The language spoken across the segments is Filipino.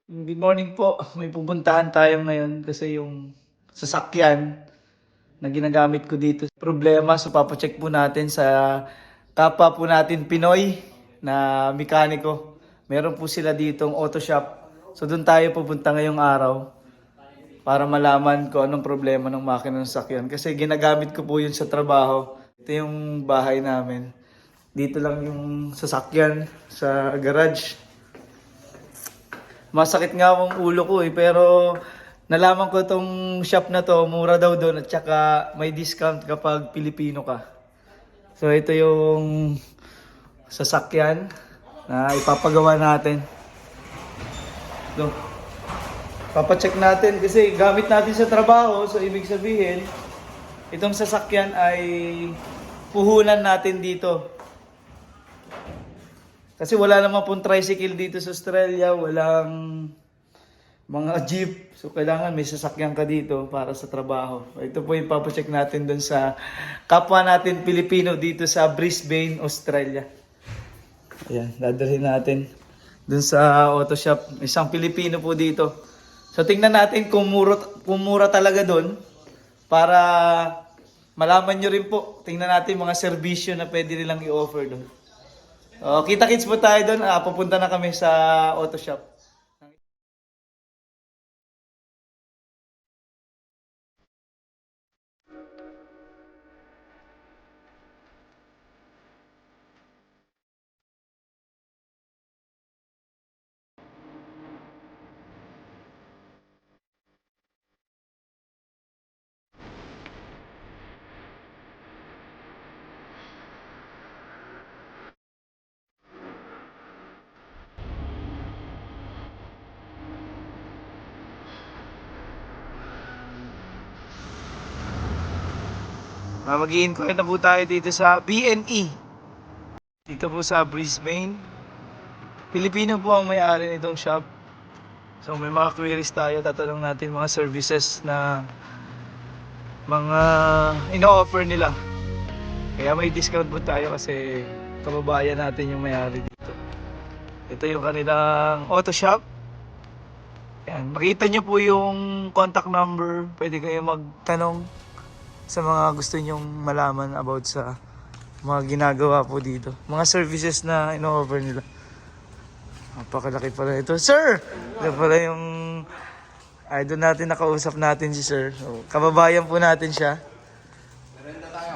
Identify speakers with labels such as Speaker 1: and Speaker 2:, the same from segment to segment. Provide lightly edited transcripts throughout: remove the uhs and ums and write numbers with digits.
Speaker 1: Good morning po. May pupuntahan tayo ngayon kasi yung sasakyan na ginagamit ko dito. Problema, so papacheck po natin sa kapwa po natin Pinoy na mekaniko. Meron po sila ditong auto shop. So doon tayo pupunta ngayong araw para malaman ko anong problema ng makina ng sasakyan. Kasi ginagamit ko po yun sa trabaho. Ito yung bahay namin. Dito lang yung sasakyan sa garage. Masakit nga ang ulo ko pero nalaman ko itong shop na to, mura daw doon at saka may discount kapag Pilipino ka. So ito yung sasakyan na ipapagawa natin. So, papacheck natin kasi gamit natin sa trabaho, so ibig sabihin, itong sasakyan ay puhunan natin dito. Kasi wala naman pong tricycle dito sa Australia, walang mga jeep. So kailangan may sasakyan ka dito para sa trabaho. Ito po yung papacheck natin dun sa kapwa natin Pilipino dito sa Brisbane, Australia. Ayan, dadalhin natin dun sa auto shop. Isang Pilipino po dito. So tingnan natin kung mura talaga dun para malaman nyo rin po. Tingnan natin mga serbisyo na pwede nilang i-offer dun. Kita-kits po tayo doon. Pupunta na kami sa auto shop. Mag-i-inquire na po tayo dito sa BNE. Dito po sa Brisbane. Pilipino po ang may-ari nitong shop. So may mga queries tayo. Tatanong natin mga services na mga ino-offer nila. Kaya may discount po tayo kasi kababayan natin yung may-ari dito. Ito yung kanilang auto shop. Yan. Makita nyo po yung contact number. Pwede kayo magtanong sa mga gusto nyong malaman about sa mga ginagawa po dito. Mga services na ino-offer nila. Napakalaki pala ito. Sir! Ito pala yung idol natin, nakausap natin si Sir. So, kababayan po natin siya. Merenda tayo.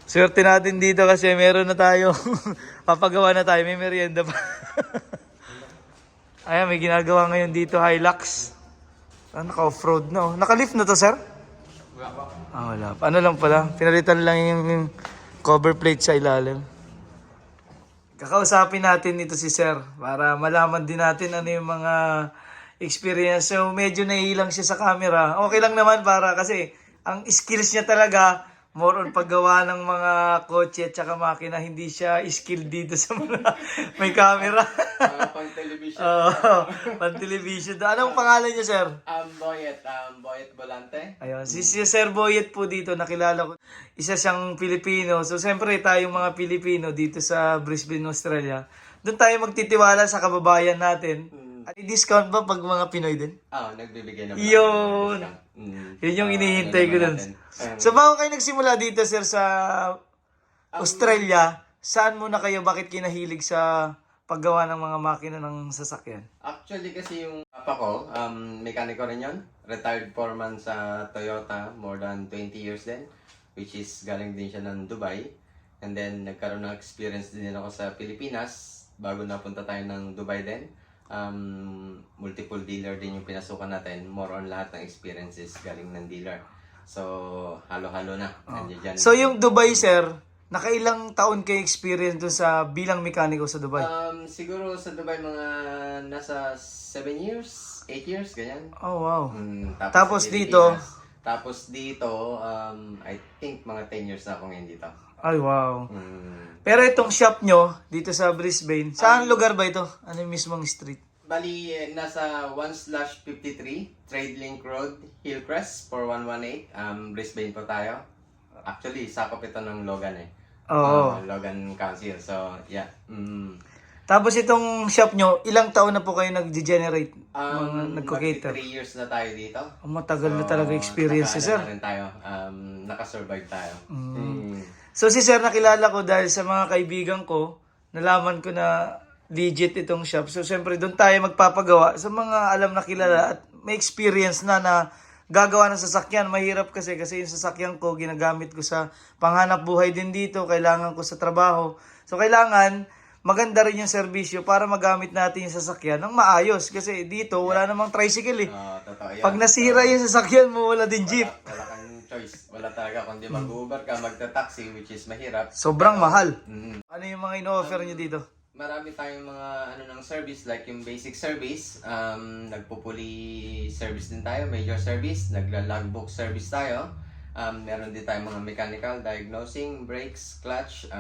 Speaker 1: Swerte natin dito kasi meron na tayo. Papagawa na tayo. May merienda pa. Ayan, may ginagawa ngayon dito. Hilux. Naka-offroad na. Naka-lift na to, Sir? Wala pa. Ano lang pala, pinalitan lang yung cover plate sa ilalim. Kakausapin natin ito si Sir para malaman din natin ano yung mga experience. So medyo nahihilang siya sa camera. Okay lang naman para kasi ang skills niya talaga more on paggawa ng mga kotse at saka makina. Hindi siya skilled dito sa mga may camera.
Speaker 2: Pang television.
Speaker 1: Pang television. Anong pangalan niya, Sir?
Speaker 2: Boyet. Boyet Volante.
Speaker 1: Ayun, si Sir Boyet po dito, nakilala ko. Isa siyang Pilipino. So, siyempre tayong mga Pilipino dito sa Brisbane, Australia. Doon tayo magtitiwala sa kababayan natin. At i-discount ba pag mga Pinoy din?
Speaker 2: Nagbibigay naman.
Speaker 1: Yun! Yun yung inihintay ko dun. So, bago kayo nagsimula dito, Sir, sa Australia, saan muna kayo, bakit kinahilig sa paggawa ng mga makina ng sasakyan?
Speaker 2: Actually kasi yung papa ko, mekaniko rin yun. Retired foreman sa Toyota, more than 20 years din. Which is galing din siya ng Dubai. And then nagkaroon ng experience din ako sa Pilipinas. Bago napunta tayo ng Dubai din. Multiple dealer din yung pinasukan natin. More on lahat ng experiences galing ng dealer. So, halo-halo na. Dyan.
Speaker 1: So, yung Dubai, Sir, nakailang taon kayo experience doon sa bilang mekaniko sa Dubai?
Speaker 2: Siguro sa Dubai mga nasa 7 years, 8 years, ganyan.
Speaker 1: Oh, wow.
Speaker 2: Tapos
Speaker 1: Tapos dito?
Speaker 2: Tapos dito, I think mga 10 years na ako ngayon dito.
Speaker 1: Ay, wow. Pero itong shop nyo, dito sa Brisbane, saan lugar ba ito? Ano yung mismong street?
Speaker 2: Bali, nasa 1/53, Trade Link Road, Hillcrest, 4118. Brisbane po tayo. Actually, sakop ito ng Logan eh.
Speaker 1: Oo.
Speaker 2: Logan Council. So, yeah.
Speaker 1: Tapos itong shop nyo, ilang taon na po kayo nag-generate? Mga nagko-cater?
Speaker 2: 3 years na tayo dito.
Speaker 1: Matagal na talaga experience si sir.
Speaker 2: Na rin tayo. Nakasurvive tayo.
Speaker 1: So si sir nakilala ko dahil sa mga kaibigan ko, nalaman ko na legit itong shop. So siyempre doon tayo magpapagawa sa mga alam na kilala at may experience na gagawa ng sasakyan. Mahirap kasi yung sasakyan ko ginagamit ko sa panghanap buhay din dito, kailangan ko sa trabaho. So kailangan maganda rin yung serbisyo para magamit natin yung sasakyan ng maayos. Kasi dito, wala namang tricycle eh.
Speaker 2: Totoo yan.
Speaker 1: Pag nasira yung sasakyan mo, wala din jeep.
Speaker 2: Wala kang choice. Wala talaga. Kung di mag-Uber ka, magta-taxi, which is mahirap.
Speaker 1: Sobrang mahal.
Speaker 2: Mm.
Speaker 1: Ano yung mga ino-offer nyo dito?
Speaker 2: Marami tayong mga ng service, like yung basic service. Nagpupuli service din tayo, major service. Nagla-logbook service tayo. Meron din tayong mga mechanical, diagnosing, brakes, clutch.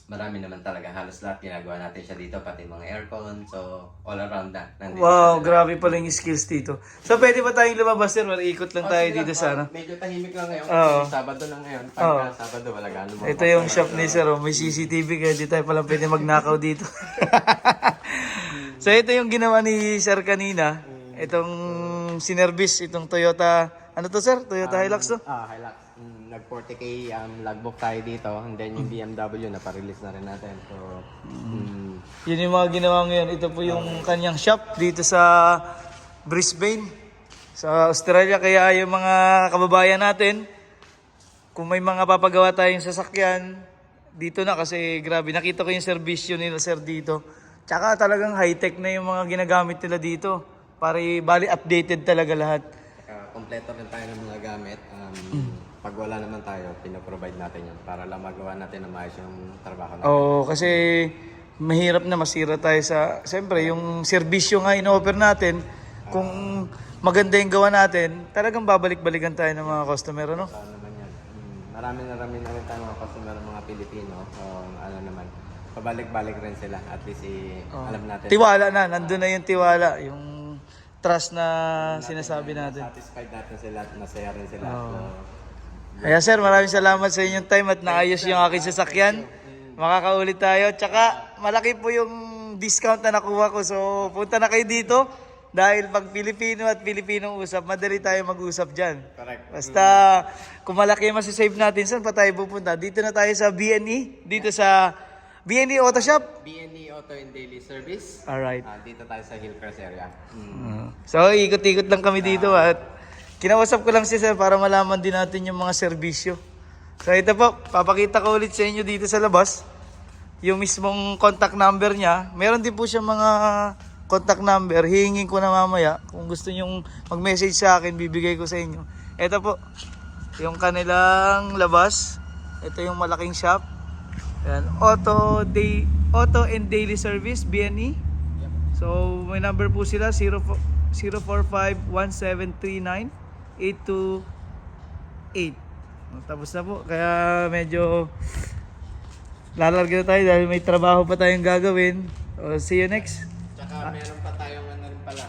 Speaker 2: Marami naman talaga. Halos lahat ginagawa natin siya dito, pati mga aircon. So, all around na. Nandito
Speaker 1: Wow,
Speaker 2: na.
Speaker 1: grabe pala yung skills dito. So, pwede ba tayong lumabas, sir? Ikot lang tayo
Speaker 2: Sige
Speaker 1: dito
Speaker 2: lang,
Speaker 1: sana.
Speaker 2: medyo tahimik lang ngayon.
Speaker 1: Oo.
Speaker 2: Sabado na ngayon. Pagka Sabado, wala gano'n.
Speaker 1: Ito yung shop ni sir. May CCTV kaya di tayo palang pwede magnakaw dito. So, ito yung ginawa ni sir kanina. Itong sinervice, itong Toyota. Ano to, sir? Toyota Hilux to?
Speaker 2: Hilux. Nag 40k logbook tayo dito, and then yung BMW na pa-release na rin natin. So,
Speaker 1: Yun yung mga ginawa ngayon. Ito po yung kanyang shop dito sa Brisbane, sa Australia. Kaya yung mga kababayan natin, kung may mga papagawa tayong sasakyan, dito na kasi grabe. Nakita ko yung serbisyo nila sir dito. Tsaka talagang high-tech na yung mga ginagamit nila dito. Para bali updated talaga lahat.
Speaker 2: kompleto rin tayo ng mga gamit. Pag wala naman tayo, pinaprovide natin yan para lang magawa natin na maayos yung trabaho natin.
Speaker 1: Oo, kasi mahirap na masira tayo sa... Siyempre, yung serbisyo nga ino-offer natin, kung maganda yung gawa natin, talagang babalik-balikan tayo ng mga customer, ano?
Speaker 2: Saan naman yan? Marami na rin tayo mga customer ng mga Pilipino. So, ano naman, pabalik-balik rin sila. At least alam natin.
Speaker 1: Tiwala na, nandun na yung tiwala, yung trust na sinasabi natin.
Speaker 2: Satisfied natin sila at masaya rin sila. So,
Speaker 1: Kaya sir, maraming salamat sa inyong time at naayos yung aking sasakyan. Makakaulit tayo. Tsaka malaki po yung discount na nakuha ko. So punta na kayo dito. Dahil pag Pilipino at Pilipinong usap, madali tayo mag-usap dyan.
Speaker 2: correct.
Speaker 1: Basta kung malaki yung masisave natin, saan pa tayo pupunta? Dito na tayo sa BNE. Dito sa BNE Auto Shop.
Speaker 2: BNE Auto and Daily Service.
Speaker 1: Alright.
Speaker 2: Dito tayo sa Hillcrest area.
Speaker 1: So ikot-ikot lang kami dito at kinausap ko lang si sir para malaman din natin yung mga serbisyo. So ito po, papakita ko ulit sa inyo dito sa labas. Yung mismong contact number niya. Meron din po siya mga contact number. Hihingin ko na mamaya. Kung gusto nyong mag-message sa akin, bibigay ko sa inyo. Ito po, yung kanilang labas. Ito yung malaking shop. Ayan, Auto and Daily Service, BNE. So may number po sila, 045-1739-828. Tapos na po, kaya medyo lalarga na tayo dahil may trabaho pa tayong gagawin. See you next.
Speaker 2: Tsaka meron pa tayong ano rin pala.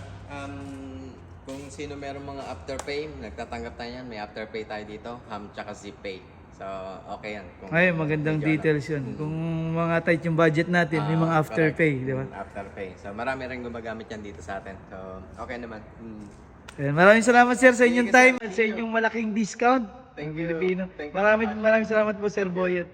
Speaker 2: Kung sino meron mga afterpay, nagtatanggap tayo yan. May afterpay tayo dito. Tsaka ZipPay. So, okay yan. Kung
Speaker 1: Ay, magandang
Speaker 2: medyo
Speaker 1: details yun. Kung mga tight yung budget natin, may mga afterpay, di ba?
Speaker 2: Afterpay. So, marami rin gumagamit yan dito sa atin. So, okay naman.
Speaker 1: Ayan, maraming salamat sir sa inyong time at sa inyong malaking discount.
Speaker 2: Thank
Speaker 1: Ang
Speaker 2: you.
Speaker 1: Pilipino.
Speaker 2: Thank you.
Speaker 1: Maraming salamat po Sir Boyet.